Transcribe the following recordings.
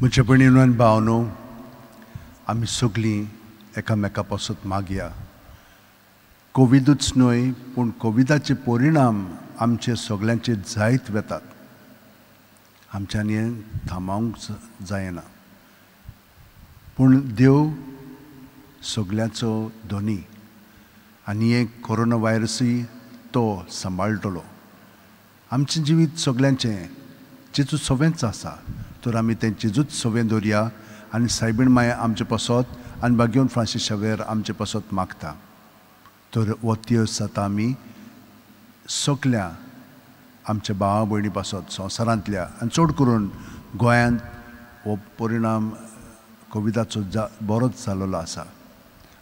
म्हजे भयणीनो आनी भावनो, आमी सगळीं एकामेका पासत मागया. कोविडूच न्हय पूण कोविडाचे परिणाम आमचे सगळ्यांचे जायत वेतात. आमच्यांनी थांबवंक जायना. पूण देव सगळ्याचो धनी आनी एक कोरोना व्हायरसूय तो सांबाळटलो. आमचें जिवीत सगळ्यांचें जेजू सवेंच आसा, तर आमी तें जेजूच सवें दवरया आनी सायबीण माय आमचे पासत आनी बागेवन फ्रांसीस शावेर आमचे पासत मागता. तर हो दिवस आतां आमी सगळ्या आमच्या भावा भयणी पासत संवसारांतल्या आनी चड करून गोंयांत हो परिणाम कोविडाचो बरोच जाल्लो आसा.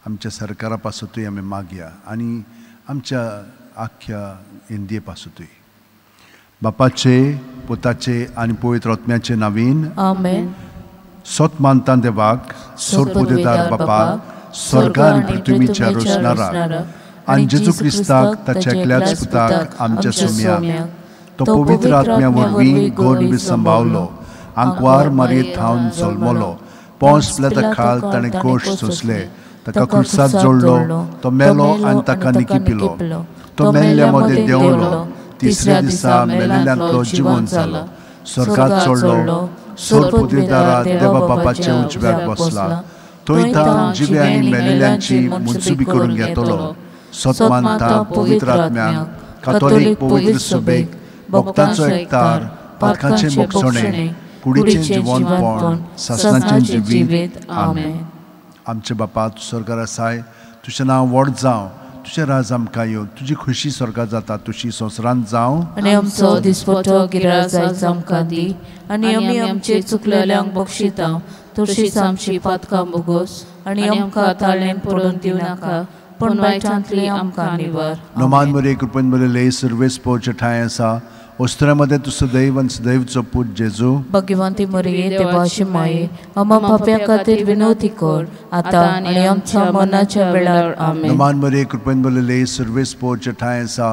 आमच्या सरकारा पासतूय आमी मागया आनी आमच्या आख्या इंडिये पासतूय. बापाचे, पुताचे आनी पवित्र आत्म्याचे नांवीन आमेन. सोत मानता देवाक, सोरपुदेदार बापाक, स्वर्गा आनी पृथ्वीच्या रोशनाराक आनी जेजू क्रिस्ताक ताच्या एकल्याच पुताक आमच्या सोम्याक तो पवित्र आत्म्या वरवीं गोड सांबाळलो, आंकवार मारयेंत थावन जल्मलो, पोंस पिलाता खाल ताणें कोश सोंसले, ताका क्रुसार जोडलो, तो मेलो आनी ताका निकी पिलो, तो मेल्ल्या मदें देंवलो, तिसऱ्या दिसा मेलेल्यांतलो जिवंत जालो, स्वर्गांत चडलो, सोरपुदेदारा देवा बापाचे उजव्यार बसला, थंय तां जिवे आनी मेलेल्यांची मुनसुबी करून घेतलो. सोत मानता पवित्र आत्म्याक, कातोलीक पवित्र सभेक, भक्तांचो एकतार, पातकांचें मोगसणें, कुडीचें जिवंतपण, सासणाचें जिवीत. आमेन. आमचे बापा तूं स्वर्गार आसाय, तुजें नांव व्हड जावं, तुजें राज आमकां येवं, तुजी खुशी स्वर्गांत जाता तशी संवसारांत जावं. आनी आमचो दिसपटो गिराय आयज आमकां दी, आनी आमी आमचे चुकलेल्यांक बक्षिता, तशीच आमची पातकां बोगोस, आनी आमकां ताळेन पडोवन दिवं नाका, पण वायटांतली आमकां निवार. नोमान बरे कृपेन बरेले सर्वेस पोवचे ठांय आसा, वस्त्रामध्ये तूं सदैव आनी सदैवचो पूत जेजू. भगवंती मरिये देवाची माये, आम्हा पाप्या खातीर विनवती कर, आतां आनी आमच्या मरणाच्या वेळार. आमेन. नोमान बरे कृपेन बरेले सर्वेस पोवचे ठांय आसा,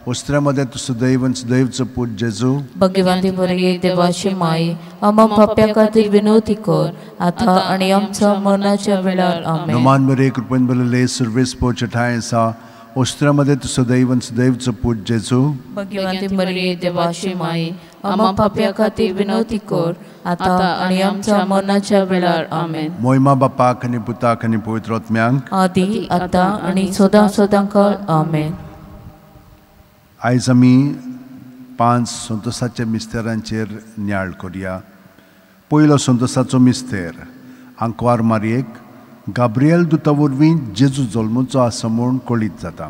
वस्त्रामध्ये तूं सदैव आनी सदैवचो पूत जेजू. भगवंती मरिये देवाची माये, आम्हा पाप्या खातीर विनवती कर, आतां आनी आमच्या मरणाच्या वेळार. आमेन. नोमान बरे कृपेन बरेले सर्वेस पोवचे ठांय आसा, वस्त्रामध्ये तूं सदैव आनी सदैवचो पूत जेजू. भगवंती मरिये देवाची माये, आम्हा पाप्या खातीर विनवती कर, आतां आनी आमच्या मरणाच्या वेळार. आमेन. मोहिमा बापाक आनी पुताक आनी पवित्र आत्म्यांक, आदी आतां आनी सदां सदांकाळ. आमेन. आयज आमी 5 संतोसाच्या मिस्तेरांचेर नियाळ करया. पयलो संतोसाचो मिस्तेर आंकवार मारयेक गाब्रिएल दुता वरवीं जेजू जल्मूचो आसा म्हूण कळीत जाता.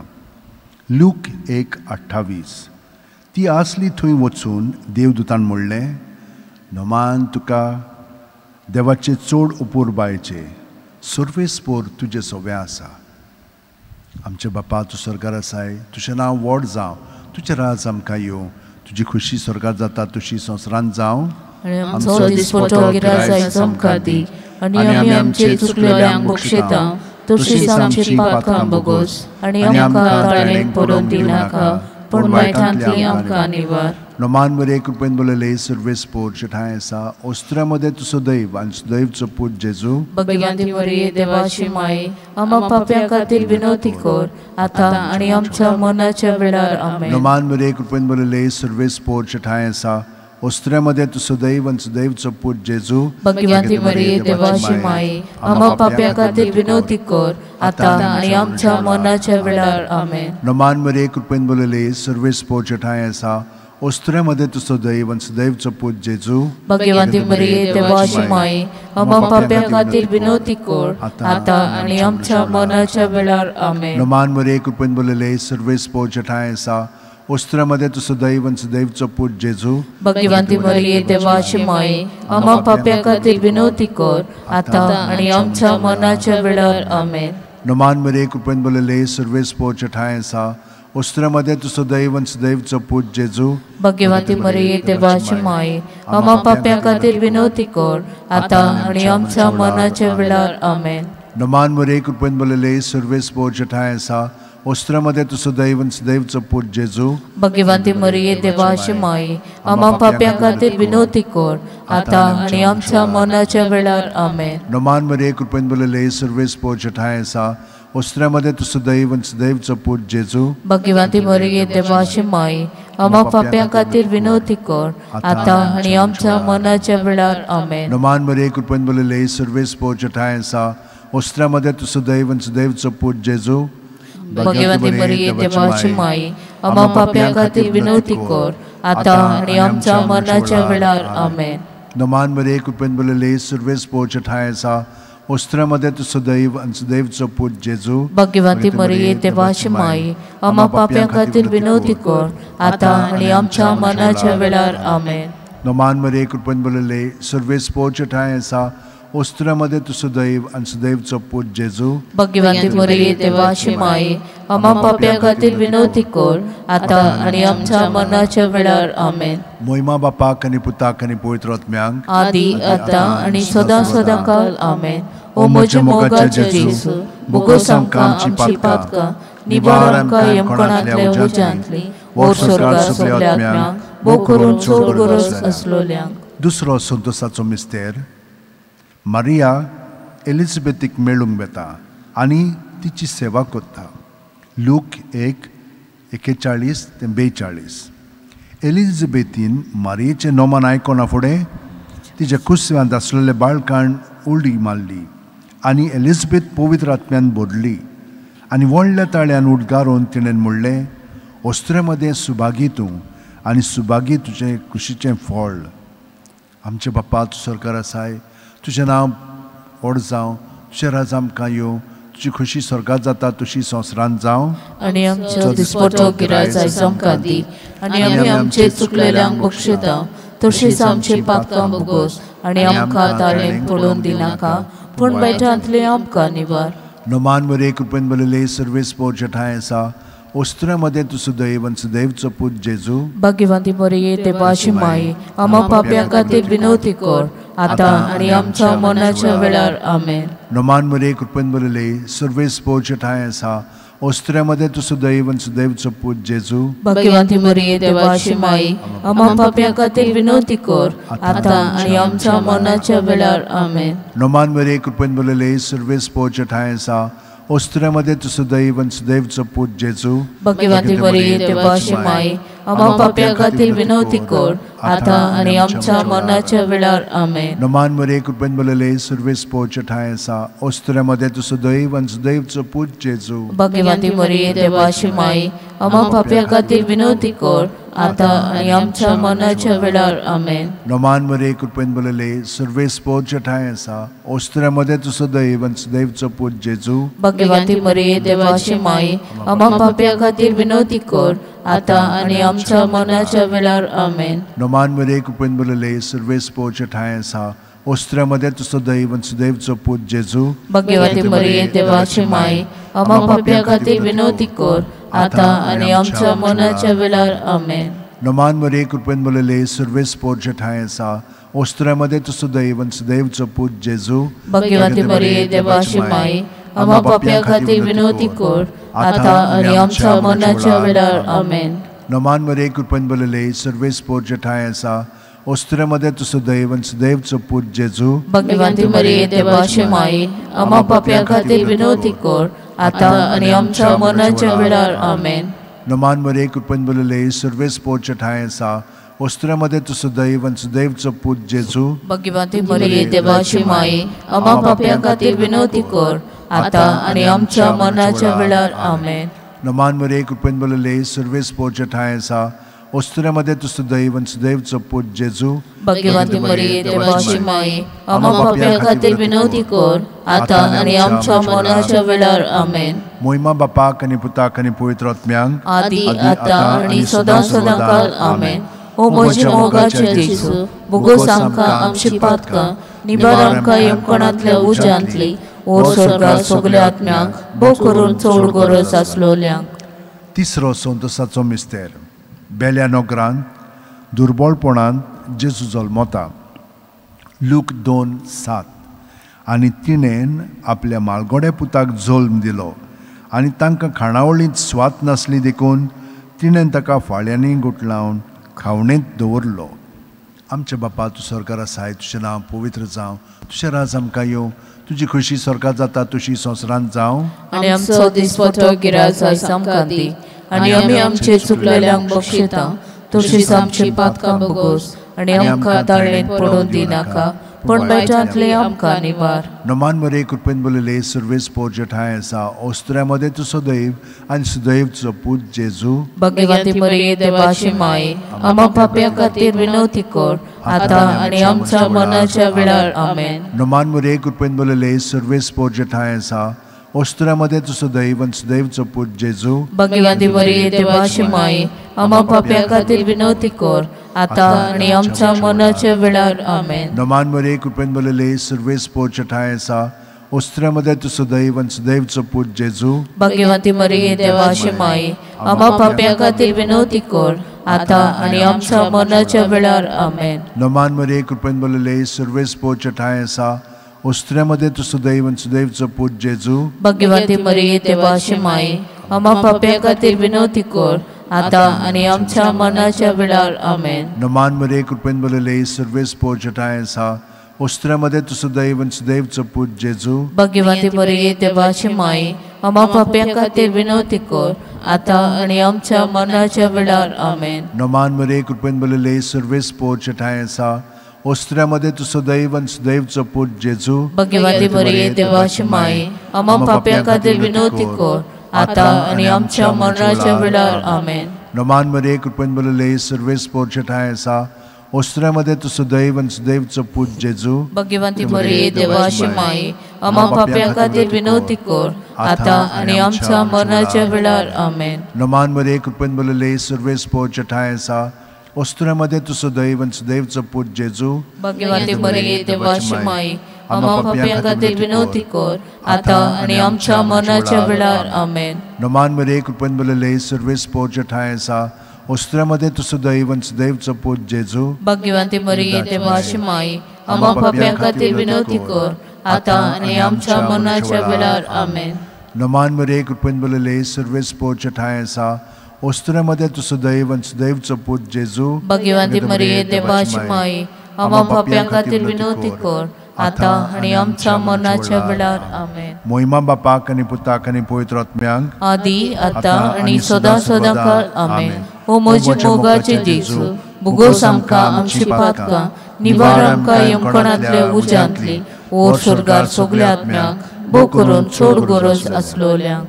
लूक 1:28. ती आसली थंय वचून देवदुतान म्हणलें, नोमान तुका देवाचे चड उपूर बायचे, सर्वेस्पोर तुजे सवें आसा. आमचे बापा तूं स्वर्गार आसाय, तुजें नांव व्हड जावं, तुजें राज आमकां येवं, तुजी खुशी स्वर्गांत जाता तशी संवसारांत जावं. आमचो दिसपटो गिराय आयज आमकां दी, आनी आमी आमचे चुकलेल्यांक बक्षिता, तशीच आमची पातकां बोगोस, आनी आमकां ताळेन पडोवन दिवं नाका, पण वायटांतली आमकां निवार. नोमान बरे कृपेन बरेले सर्वेस्पोर ठांय आसा, वस्त्रामध्ये तूं सदैव आनी सदैवचो पूत जेजू. भगवंती मरिये देवाची माये, आम्हा पाप्या खातीर विनवती कर, आतां आनी आमच्या मरणाच्या वेळार. आमेन. नोमान बरे कृपेन बरेले सर्वेस्पोर ठांय आसा, वस्त्रामध्ये तूं सदैव आनी सदैवचो पूत जेजू. भगवंती मरिये देवाची माये, आम्हा पाप्या खातीर विनवती कर, आतां आनी आमच्या मरणाच्या वेळार. आमेन. नोमान बरे कृपेन बरेले सर्वेस्पोर ठांय आसा, वस्त्रामध्ये तूं सदैव आनी सदैवचो पूत जेजू. भगवंती मरिये देवाची माये, आम्हा पाप्या खातीर विनवती कर, आतां आनी आमच्या मरणाच्या वेळार. आमेन. नोमान बरे कृपेन बरेले सर्वेस्पोर ठांय आसा, वस्त्रामध्ये तूं सदैव आनी सदैवचो पूत जेजू. भगवंती मरिये देवाची माये, आम्हा पाप्या खातीर विनवती कर, आतां आनी आमच्या मरणाच्या वेळार. आमेन. नोमान बरे कृपेन बरेले सर्वेस्पोर ठांय आसा, वस्त्रामध्ये तूं सदैव आनी सदैवचो पूत जेजू. भगवंती मरिये देवाची माये, आम्हा पाप्या खातीर विनवती कर, आतां आनी आमच्या मरणाच्या वेळार. आमेन. नोमान बरे कृपेन बरेले सर्वेस्पोर ठांय आसा, ओस्त्रामध्ये तुझं दैव आणि सदैवचो पूत जेजू भाग्यवंती मरिये देवाची माये आम्हा पाप्यां खातीर विनोदी कर आता आणि आमच्या मरणाच्या वेळार आमेन. नमान मरिये कृपेन भरलेले सर्वेस पोच ठाय आसा ओस्त्रामध्ये तुझं दैव आणि सदैवचो पूत जेजू भाग्यवंती मरिये देवाची माये आम्हा पाप्यां खातीर विनोदी कर आता आणि आमच्या मरणाच्या वेळार आमेन. नमान मरिये कृपेन भरलेले सर्वेस पोच ठाय आसा ओस्त्रामध्ये तुझं दैव आणि सदैवचो पूत जेजू भाग्यवंती मरिये देवाची माये आम्हा पाप्यां खातीर विनोदी कर आता आणि आमच्या मरणाच्या वेळार आमेन. नमान मरिये कृपेन भरलेले सर्वेस पोच ठाय आसा ओस्त्रामध्ये तुझं दैव आणि सदैवचो पूत जेजू भाग्यवंती मरिये देवाची माये आम्हा पाप्यां खातीर विनोदी कर आता आणि आमच्या मरणाच्या वेळार आमेन. नमान मरिये कृपेन भरलेले सर्वेस पोच ठाय आसा ओस्त्रामध्ये तुझं दैव आणि सदैवचो पूत जेजू भाग्यवंती मरिये देवाची माये आम्हा पाप्यां खातीर विनोदी कर आता आणि आमच्या मरणाच्या वेळार आमेन. मोहिमा बापाक आनी पुताक आनी पवित्र आत्म्यांक आदी आता आणि सदा सदा काल आमेन. ओ म्हजे मोगाचे जेजू बोगोस आमकां आमची पातकां निबार आमकां येमपणांतल्या उज्यांतली ओर स्वर्गार सगल्या आत्म्यांक बो करून चड गरज असलोल्यांक. दुसरो संतोसाचो मिस्तेर मारिया एलिझाबेथीक मेळूंक वेता आनी तिची सेवा करता. लूक 1:41-42. एलिझाबेथीन मारियेचें नोमान आयकोना फुडें तिच्या कुसव्यांत आसलेले बाळकाण उडी मारली आनी एलिझाबेथ पवित्र आत्म्यान भरली आनी व्हडल्या ताळ्यान उडगारून तिणें म्हणलें, ओस्त्रेमध्ये सुभागी तूं आनी सुभागी तुजें कुशीचें फळ. आमचे बाप्पा तूं सरकार आसाय, तुजें नांव व्हड जावं, तुजें राज आमकां येवं, तुजी खुशी स्वर्गात जाता तशी संवसारांत जावं आनी आमचो दिसपट्टो गिराय आयज आमकां दी आनी आमी आमचे चुकलेल्यांक बक्षिता तशीच आमची पातकां बोगोस आनी आमकां ताळेंत पडोवन दिनाका पूण वायटांतले आमकां निवार. नमान मरिये कृपेन भरलेले सर्वेस पोच ठाय आसा ओस्त्रामध्ये तुझं दैव आणि सदैवचो पूत जेजू भाग्यवंती मरिये देवाची माये आम्हा पाप्यां खातीर विनोदी कर आता आणि आमच्या मरणाच्या वेळार आमेन. नमान मरिये कृपेन भरलेले सर्वेस पोच ठाय आसा ओस्त्रामध्ये तुझं दैव आणि सदैवचो पूत जेजू भाग्यवंती मरिये देवाची माये आम्हा पाप्यां खातीर विनोदी कर आता आणि आमच्या मरणाच्या वेळार आमेन. नमान मरिये कृपेन भरलेले सर्वेस पोच ठाय आसा ओस्त्रामध्ये तुझं दैव आणि सदैवचो पूत जेजू भाग्यवंती मरिये देवाची माये आम्हा पाप्यां खातीर विनोदी कर आता आणि आमच्या मरणाच्या वेळार आमेन. नमान मरिये कृपेन भरलेले सर्वेस पोच ठाय आसा ओस्त्रामध्ये तुझं दैव आणि सदैवचो पूत जेजू भाग्यवंती मरिये देवाची माये आम्हा पाप्यां खातीर विनोदी कर आता आणि आमच्या मरणाच्या वेळार आमेन. नमान मरिये कृपेन भरलेले सर्वेस पोच ठाय आसा ओस्त्रामध्ये तुझं दैव आणि सदैवचो पूत जेजू भाग्यवंती मरिये देवाची माये आम्हा पाप्यां खातीर विनोदी कर आता आणि आमच्या मरणाच्या वेळार आमेन. नमान मरिये कृपेन भरलेले सर्वेस पोच ठाय आसा ओस्त्रामध्ये तुझं दैव आणि सदैवचो पूत जेजू भाग्यवंती मरिये देवाची माये आम्हा पाप्यां खातीर विनोदी कर आता आणि आमच्या मरणाच्या वेळार आमेन. नमान मरिये कृपेन भरलेले सर्वेस पोच ठाय आसा ओस्त्रामध्ये तुझं दैव आणि सदैवचो पूत जेजू भाग्यवंती मरिये देवाची माये आम्हा पाप्यां खातीर विनोदी कर आता आणि आमच्या मरणाच्या वेळार आमेन. नमान मरिये कृपेन भरलेले सर्वेस पोच ठाय आसा ओस्त्रामध्ये तुझं दैव आणि सदैवचो पूत जेजू भाग्यवंती मरिये देवाची माये आम्हा पाप्यां खातीर विनोदी कर आता आणि आमच्या मरणाच्या वेळार आमेन. नमान मरिये कृपेन भरलेले सर्वेस पोच ठाय आसा ओस्त्रामध्ये तुझं दैव आणि सदैवचो पूत जेजू भाग्यवंती मरिये देवाची माये आम्हा पाप्यां खातीर विनोदी कर आता आणि आमच्या मरणाच्या वेळार आमेन. नमान मरिये कृपेन भरलेले सर्वेस पोच ठाय आसा ओस्त्रामध्ये तुझं दैव आणि सदैवचो पूत जेजू भाग्यवंती मरिये देवाची माये आम्हा पाप्यां खातीर विनोदी कर आता आणि आमच्या मरणाच्या वेळार आमेन. मोहिमा बापाक आनी पुताक आनी पवित्र आत्म्यांक आदी आता आणि सदा सदा काल आमेन. ओ म्हजे मोगाचे जेजू बोगोस आमकां आमची पातकां निबार आमकां येमपणांतल्या उज्यांतली ओर स्वर्गार सगल्या आत्म्यांक बो करून चड गरज आसलोल्यांक. तिसरो संतोसाचो मिस्तेर बेल्या नोकरांत दुर्बळपणांत जेजू जल्मता. लूक 2:7. आनी तिणेन आपल्या मालगोड्या पुताक जल्म दिलो आनी तांकां खाणावळींत स्वात नासली देखून तिणें ताका फाळ्यांनी गुटलावन खावणेंत दवरलो. आमच्या बापा तूं स्वर्गार आसाय, तुजें नांव पवित्र जावं, तुजें राज आमकां येवं, तुजी खुशी स्वर्गात जाता तशी संवसारांत जावं. आनी आमचो दिसपतो गिराय आयज आमकां दी, आनी आमी आमचे चुकलेल्यांक बक्षिता, तशीच आमची पातकां बगोस, आनी आमकां ताळेंत पडून दिनाका, पण वायटांतले आमकां निवार. नमान मरे कृपेन बोलले सर्वेस पोरजठाय आसा, ओस्त्र्यामध्ये तू सदैव आनी सुदैवचो पूत जेजू. भगवती मरिये देवाची माय, आम्हा पाप्यां खातीर विनवती कर, आता आनी आमच्या मरणाच्या वेळार आमेन. नमान मरे कृपेन बोलले सर्वेस पोरजठाय आसा, ओस्त्र्यामध्ये तू सदैव आनी सुदैवचो पूत जेजू. भगवती मरिये देवाची माय, आम्हा पाप्यां खातीर विनवती कर, आता आनी आमच्या मरणाच्या वेळार आमेन. नमान मरे कृपेन बोलले सर्वेस पोरजठाय आसा, ओस्त्र्यामध्ये तू सदैव आनी सुदैवचो पूत जेजू. भगवती मरिये देवाची माय, आम्हा पाप्यां खातीर विनवती कर, आता आनी आमच्या मरणाच्या वेळार आमेन. नमान मरे कृपेन बोलले सर्वेस पोरजठाय आसा, ओस्त्र्यामध्ये तू सदैव आनी सुदैवचो पूत जेजू. भगवती मरिये देवाची माय, आम्हा पाप्यां खातीर विनवती कर, आता आनी आमच्या मरणाच्या वेळार आमेन. नमान मरे कृपेन बोलले सर्वेस पोरजठाय आसा, ओस्त्र्यामध्ये तू सदैव आनी सुदैवचो पूत जेजू. भगवती मरिये देवाची माय, आम्हा पाप्यां खातीर विनवती कर, आता आनी आमच्या मरणाच्या वेळार आमेन. नमान मरे कृपेन बोलले सर्वेस पोरजठाय आसा, ओस्त्र्यामध्ये तू सदैव आनी सुदैवचो पूत जेजू. भगवती मरिये देवाची माय, आम्हा पाप्यां खातीर विनवती कर, आता आनी आमच्या मरणाच्या वेळार आमेन. नमान मरे कृपेन बोलले सर्वेस पोरजठाय आसा, ओस्त्र्यामध्ये तू सदैव आनी सुदैवचो पूत जेजू. भगवती मरिये देवाची माय, आम्हा पाप्यां खातीर विनवती कर, आता आनी आमच्या मरणाच्या वेळार आमेन. नमान मरे कृपेन बोलले सर्वेस पोरजठाय आसा, ओस्त्र्यामध्ये तू सदैव आनी सुदैवचो पूत जेजू. भगवती मरिये देवाची माय, आम्हा पाप्यां खातीर विनवती कर, आता आनी आमच्या मरणाच्या वेळार आमेन. नमान मरे कृपेन बोलले सर्वेस पोरजठाय आसा, ओस्त्र्यामध्ये तू सदैव आनी सुदैवचो पूत जेजू. भगवती मरिये देवाची माय, आम्हा पाप्यां खातीर विनवती कर, आता आनी आमच्या मरणाच्या वेळार आमेन. नमान मरे कृपेन बोलले सर्वेस पोरजठाय आसा, ओस्त्र्यामध्ये तू सदैव आनी सुदैवचो पूत जेजू. भगवती मरिये देवाची माय, आम्हा पाप्यां खातीर विनवती कर, आता आनी आमच्या मरणाच्या वेळार आमेन. मोहिमा बापाक आनी पुताक आनी पवित्र आत्म्यांक, आदी आता आनी सदां सदांकाळ आमेन. ओ म्हजे मोगाचे जेजू, बुगोस आमकां आमची पातकां, निवार आमकां येमकोणांतले उज्यांतली, ओर स्वर्गार सगल्या आत्म्यांक, भोव करून चड गरज आसलोल्यांक.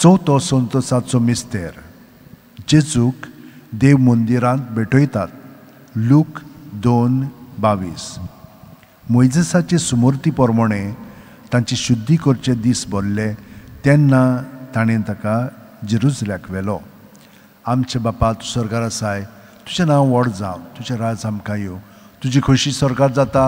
चवथो संतोसाचो मिस्तेर. जेजूक देव मंदिरांत भेटयतात. लूक 2:22. मोइजेसाचे सुमूर्ती प्रमाणे तांची शुद्धी करचे दीस भरले तेन्ना ताणें ताका जेरुसल्याक व्हेलो. आमचे बापा तूं स्वर्गार आसाय, तुजें नांव व्हड जावं, तुजें राज आमकां येवं, तुजी खोशी स्वर्गार जाता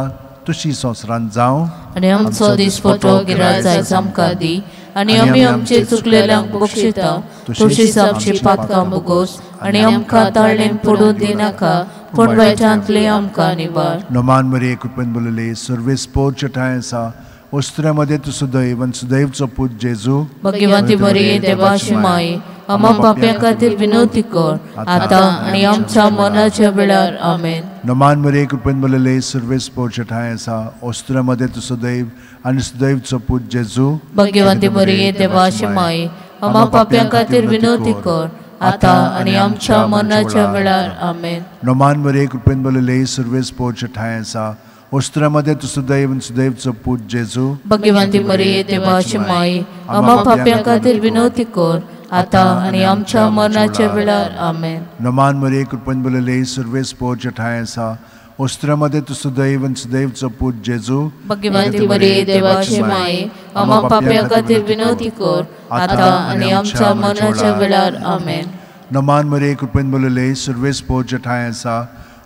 तशी संवसारांत जावं. आनी आमचो दिसपतो गिराय आयज आमकां दी, आनी आमी आमचे चुकलेल्यांक बक्षिता, तशीच आमची पातकां बगोस, आनी आमकां ताळेंत पडून दिनाका, पण वायटांतले आमकां निवार. नमान मरे कृपेन बोलले सर्वेस पोरजठाय आसा, ओस्त्र्यामध्ये तू सदैव आनी सुदैवचो पूत जेजू. भगवती मरिये देवाची माय, आम्हा पाप्यां खातीर विनवती कर, आता आनी आमच्या मरणाच्या वेळार आमेन. नमान मरे कृपेन बोलले सर्वेस पोरजठाय आसा, ओस्त्र्यामध्ये तू सदैव आनी सुदैवचो पूत जेजू. भगवती मरिये देवाची माय, आम्हा पाप्यां खातीर विनवती कर, आता आनी आमच्या मरणाच्या वेळार आमेन. नमान मरे कृपेन बोलले सर्वेस पोरजठाय आसा, ओस्त्र्यामध्ये तू सदैव आनी सुदैवचो पूत जेजू. भगवती मरिये देवाची माय, आम्हा पाप्यां खातीर विनवती कर, आता आनी आमच्या मरणाच्या वेळार आमेन. नमान मरे कृपेन बोलले सर्वेस पोरजठाय आसा, ओस्त्र्यामध्ये तू सदैव आनी सुदैवचो पूत जेजू. भगवती मरिये देवाची माय, आम्हा पाप्यां खातीर विनवती कर, आता आनी आमच्या मरणाच्या वेळार आमेन. नमान मरे कृपेन बोलले सर्वेस पोरजठाय आसा,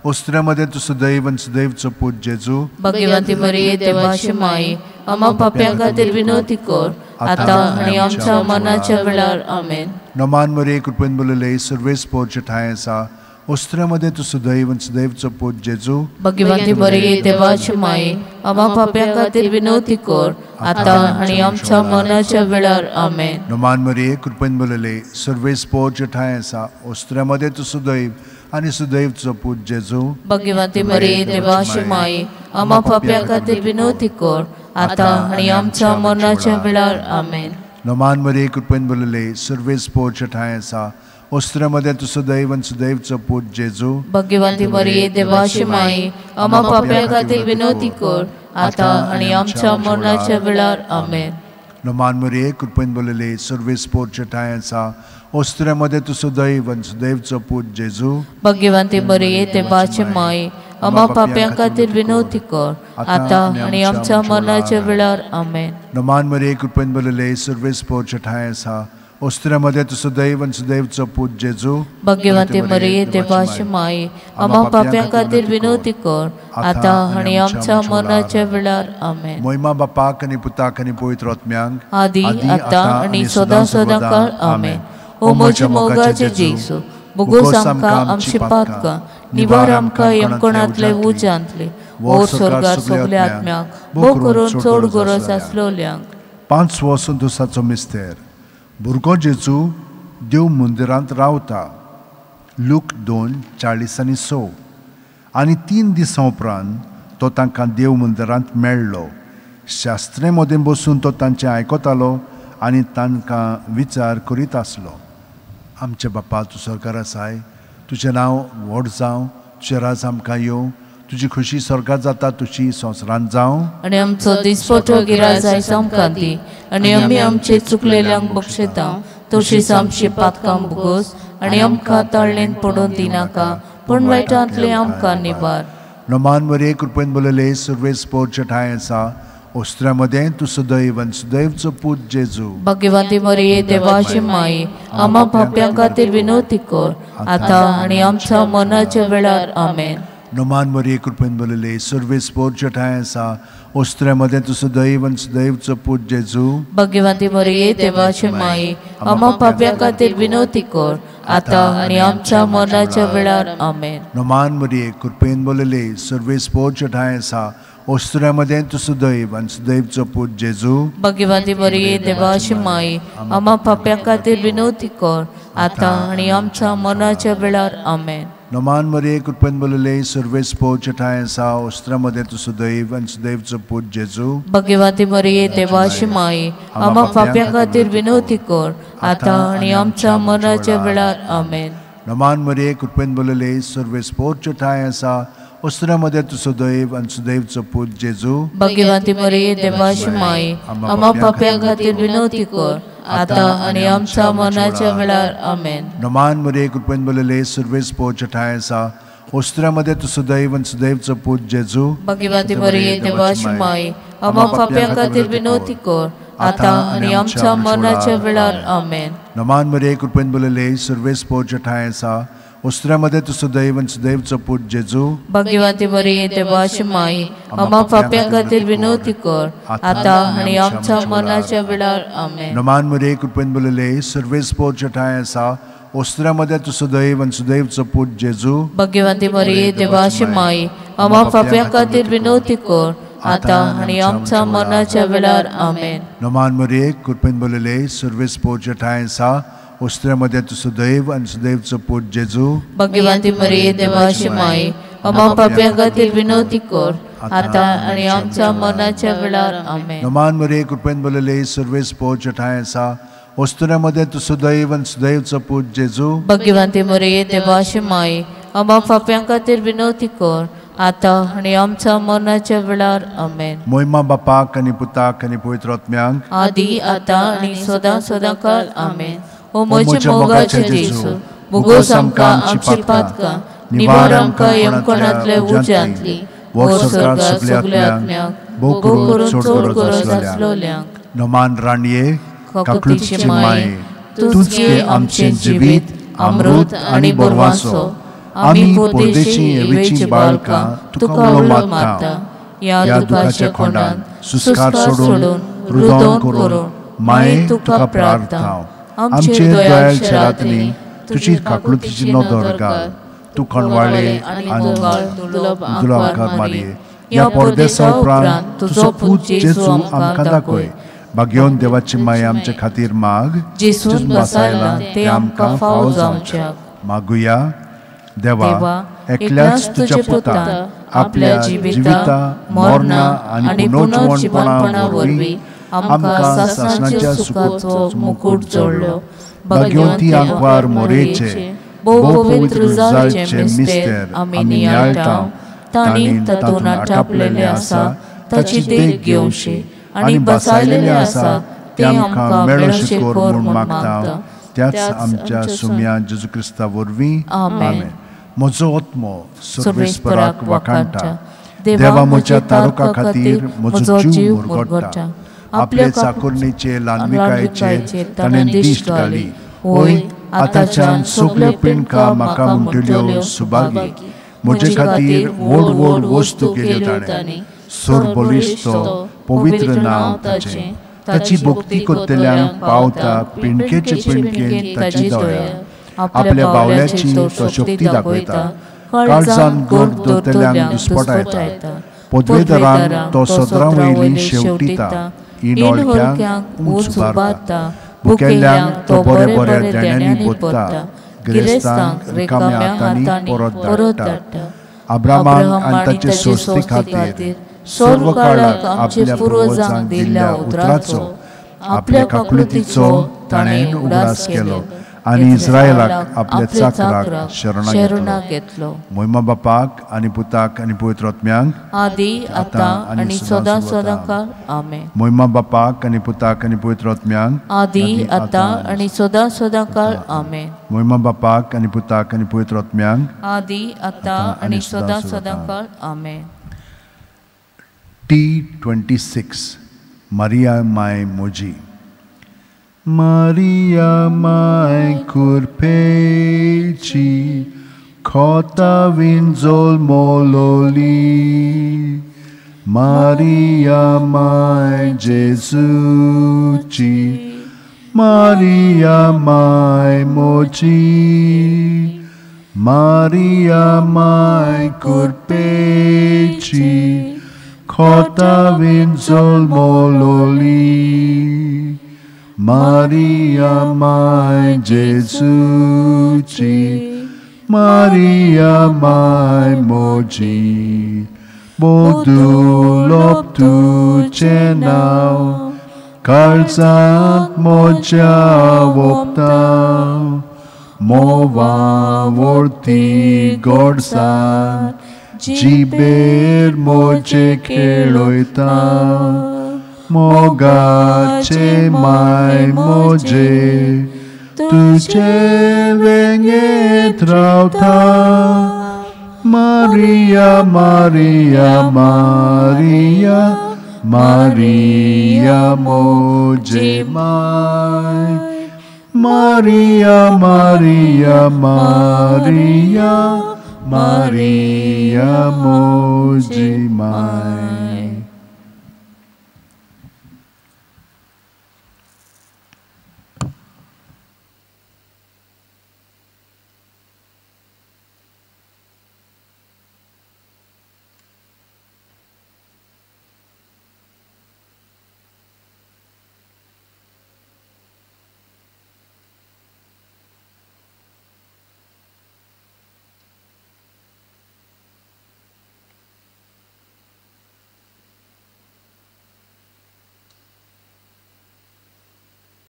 ओस्त्र्यामध्ये तू सदैव आनी सुदैवचो पूत जेजू. भगवती मरिये देवाची माय, आम्हा पाप्यां खातीर विनवती कर, आता आनी आमच्या मरणाच्या वेळार आमेन. नमान मरे कृपेन बोलले सर्वेस पोरजठाय आसा, ओस्त्र्यामध्ये तुझं दैव आणि सदैवचो पूत जेजू भगवंती मरिये देवाची माये आम्हा पाप्यां खातीर विनवती कर आता आणि आमच्या मरणाच्या वेळार आमेन. नमान मरिये कृपेन बोलले सर्वेस पोरचे ठाय आसा ओस्त्र्यामध्ये तुझं दैव आणि सुदैवचो पूत जेजू भगवंती मरिये देवाची माये आम्हा पाप्यां खातीर विनवती कर आता आणि आमच्या मरणाच्या वेळार आमेन. नमान मरिये कृपेन बोलले सर्वेस पोरचे ठाय आसा ओस्त्र्यामध्ये तुझं दैव आणि सुदैवचो पूत जेजू भगवंती मरिये देवाची माये आम्हा पाप्यां खातीर विनवती कर आता आणि आमच्या मरणाच्या वेळार आमेन. नमान मरिये कृपेन बोलले सर्वेस पोरचे ठाय आसा ओस्त्र्यामध्ये तुझं दैव आणि सुदैवचो पूत जेजू भगवंती मरिये देवाची माये आम्हा पाप्यां खातीर विनवती कर आता आणि आमच्या मरणाच्या वेळार आमेन. नमान मरिये कृपेन बोलले सर्वेस पोरचे ठाय आसा ओस्त्र्यामध्ये तुझं दैव आणि सुदैवचो पूत जेजू भगवंती मरिये देवाची माये आम्हा पाप्यां खातीर विनवती कर आता आणि आमच्या मरणाच्या वेळार आमेन. महिमा बापाक आणि पुताक आणि पवित्र आत्म्यांक आदी आता आणि सदा सदा काळ आमेन. ओ म्हज्या मोगाचे जेजू बुगोस आमकां आमची पातकां निवार आमकां यमकोणांतले उजांतले ओ स्वर्गार सगल्या आत्म्यांक भोव करून चड गरज आसलोल्यांक. 5वो संतोसाचो मिस्तेर भुरगो जेजू देव मंदिरांत रावता लूक 2:40-6 आनी 3 दिसां उपरांत तो तांकां देव मंदिरांत मेळ्ळो. शास्त्रे मदें बसून तो तांचें आयकतालो आनी तांकां विचार करीत आसलो. आमचे बापा तूं स्वर्गार आसाय तुजें नांव व्हड जावं तुजें राज आमकां येवं तुजी खुशी स्वर्गात जाता तुजी संवसारांत जावं आनी आमचो दिसपटो गिराय आयज आमकां दी आनी आमी आमचे चुकलेल्यांक बक्षिता तशीच आमची पातकां बुगोस आनी आमकां ताळणेन पडून दिनाका पूण वायटांतले आमकां निबार. नमान मरिये कृपेन बोलले सर्वेस पोरचे ठाय आसा ओस्त्र्यामध्ये तुझं दैव आणि सुदैवचो पूत जेजू भगवंती मरिये देवाची माये आम्हा पाप्यां खातीर विनवती कर आता आणि आमच्या मरणाच्या वेळार आमेन. नमान मरिये कृपेन बोलले सर्वेस पोरचे ठाय आसा ओस्त्र्यामध्ये तुझं दैव आणि सुदैवचो पूत जेजू भगवंती मरिये देवाची माये आम्हा पाप्यां खातीर विनवती कर आता आणि आमच्या मरणाच्या वेळार आमेन. नमान मरिये कृपेन बोलले सर्वेस पोरचे ठाय आसा ओस्त्र्यामध्ये तुझं दैव आणि सुदैवचो पूत जेजू भगवंती मरिये देवाची माये आम्हा पाप्यां खातीर विनवती कर आता आणि आमच्या मरणाच्या वेळार आमेन. नमान मरिये कृपेन बोलले सर्वेस पोरचे ठाय आसा ओस्त्र्यामध्ये तुझं दैव आणि सुदैवचो पूत जेजू भगवंती मरिये देवाची माये आम्हा पाप्यां खातीर विनवती कर आता आणि आमच्या मरणाच्या वेळार आमेन. नमान मरिये कृपेन बोलले सर्वेस पोरचे ठाय आसा ओस्त्र्यामध्ये तुझं दैव आणि सुदैवचो पूत जेजू भगवंती मरिये देवाची माये आम्हा पाप्यां खातीर विनवती कर आता आणि आमच्या मरणाच्या वेळार आमेन. नमान मरिये कृपेन बोलले सर्वेस पोरचे ठाय आसा ओस्त्र्यामध्ये तुझं दैव आणि सुदैवचो पूत जेजू भगवंती मरिये देवाची माये आम्हा पाप्यां खातीर विनवती कर आता आणि आमच्या मरणाच्या वेळार आमेन. नमान मरिये कृपेन बोलले सर्वेस पोरचे ठाय आसा ओस्त्र्यामध्ये तुझं दैव आणि सुदैवचो पूत जेजू भगवंती मरिये देवाची माये आम्हा पाप्यां खातीर विनवती कर आता आणि आमच्या मरणाच्या वेळार आमेन. नमान मरिये कृपेन बोलले सर्वेस पोरचे ठाय आसा ओस्त्र्यामध्ये तुझं दैव आणि सुदैवचो पूत जेजू भगवंती मरिये देवाची माये आम्हा पाप्यां खातीर विनवती कर आता आणि आमच्या मरणाच्या वेळार आमेन. नमान मरिये कृपेन बोलले सर्वेस पोरचे ठाय आसा ओस्त्र्यामध्ये तुझं दैव आणि सुदैवचो पूत जेजू भगवंती मरिये देवाची माये आम्हा पाप्यां खातीर विनवती कर आता आणि आमच्या मरणाच्या वेळार आमेन. नमान मरिये कृपेन बोलले सर्वेस पोरचे ठाय आसा ओस्त्र्यामध्ये तुझं दैव आणि सुदैवचो पूत जेजू भगवंती मरिये देवाची माये आम्हा पाप्यां खातीर विनवती कर आता आणि आमच्या मरणाच्या वेळार आमेन. महिमा बापाक आणि पुताक आणि पवित्र आत्म्यांक आदी आता आणि सदा सदा काळ आमेन. ओ म्हज्या मोगाचे जेजू बुगोस आमकां आमची पातकां निवार आमकां यमकोणांतले उजांतली ओ स्वर्गार सगल्या आत्म्यांक भोव करून चड गरज आसलोल्यांक. नमान राणये काकुतीची माये तुझे आमचे जिवीत अमृत आणि बोरवासो आमी परदेशी येवेची बाळकां तुका उलो मारता. या दुखाच्या खोंडांत सुस्कार सोडून रुदन करून माये तुका प्रार्थना. आमचे दयाळच्या रातनी तुजी काकुळतीची नदर घाल. तूं खणवाळे आनी आनी दोंगाळ दुर्लभ दुर्लभ आंकार मारये. ह्या परदेसा उपरांत तुजो पूत जेजू आमकां दाखय. भाग्यवन देवाची माया आमचे खातीर माग. जेसून बसायला ते आमकां फावो जावच्या. मागुया. देवा, एकल्याच तुज्या पुतान आपल्या जिविता मरणा आनी पुनर्जीवनपणा वरवीं आमकां सासणाच्या सुखाचो मुकुट जोडलो. भाग्यवंती आंकवार मोरेचे भोव पवित्र जाळचे मिस्तेर आमी नियाळटाव. तांणी तातूंत आटापलेले आसा ताची देख घेवची आनी बसायलेले आसा ते आमकां मेळशे कोर म्हूण मागता. त्याच आमच्या सुम्या जेजू क्रिस्ता वरवीं. आमेन. म्हजो आत्मो सर्वेस्पराक वाखाणटा. देवा म्हज्या तारुका खातीर म्हजो जीव मुरगडटा. आपल्या चाकुरणेचे ल्हानविकायेचेर ताणें दिश्ट घाली. ओय, आतांच्यान सगल्यो पिणकां म्हाका म्हणटल्यो सुभागी. म्हजे खातीर व्हड व्हड वस्तू केल्यो ताणें. सोर बलिश्तो पवित्र नांव ताचें. ताची भक्ती करतल्यांक पावता पिणकेचे पिणकेन ताची दोळ्या. आपल्या बावल्याची तो शक्ती दाखयता. काळजान गर्द दवरतल्यांक दिसपटा येता. पदवेदारांक तो सदरां वयली शेवटिता. इणवळक्यांक उंच उबारता. भुकेल्यांक तो बरे बरे देण्यांनी भरता. गिरेस्तांक रिकाम्या हातांनी परत धाडटा. अब्राहामाक आनी ताचे सोस्ती खातीर सर्व काळाक आपल्या पुर्वजांक दिल्ल्या उतराचो आपल्या काकुळतीचो ताणें उगडास केलो आनी इस्रायलाक आपल्या चाकराक शरणाक घेतलो. महिमा बापाक आनी पुताक आनी पवित्र आत्म्यांक आदी आतां आनी सदां सदांकाळ. आमेन. महिमा बापाक आनी पुताक आनी पवित्र आत्म्यांक आदी आतां आनी सदां सदांकाळ. आमेन. महिमा बापाक आनी पुताक आनी पवित्र आत्म्यांक आदी आतां आनी सदां सदांकाळ. आमेन. T26 Maria Mai Moji. Maria Mai Kurpeci Kota Vinzol Mololi. Maria Mai Jesuci. Maria Mai Moji. Maria Mai Kurpeci Kota Vinzol Mololi. Maria Mai Jesuci. Maria Mai Moji. Bodu loptu cenau Karzak moja voptau. Mova vorti godsan Jiber moje keloita. Mogace mai moje tuce venge trauta. Maria, Maria, Maria, Maria moje mai. Maria, Maria, Maria, Maria moje mai.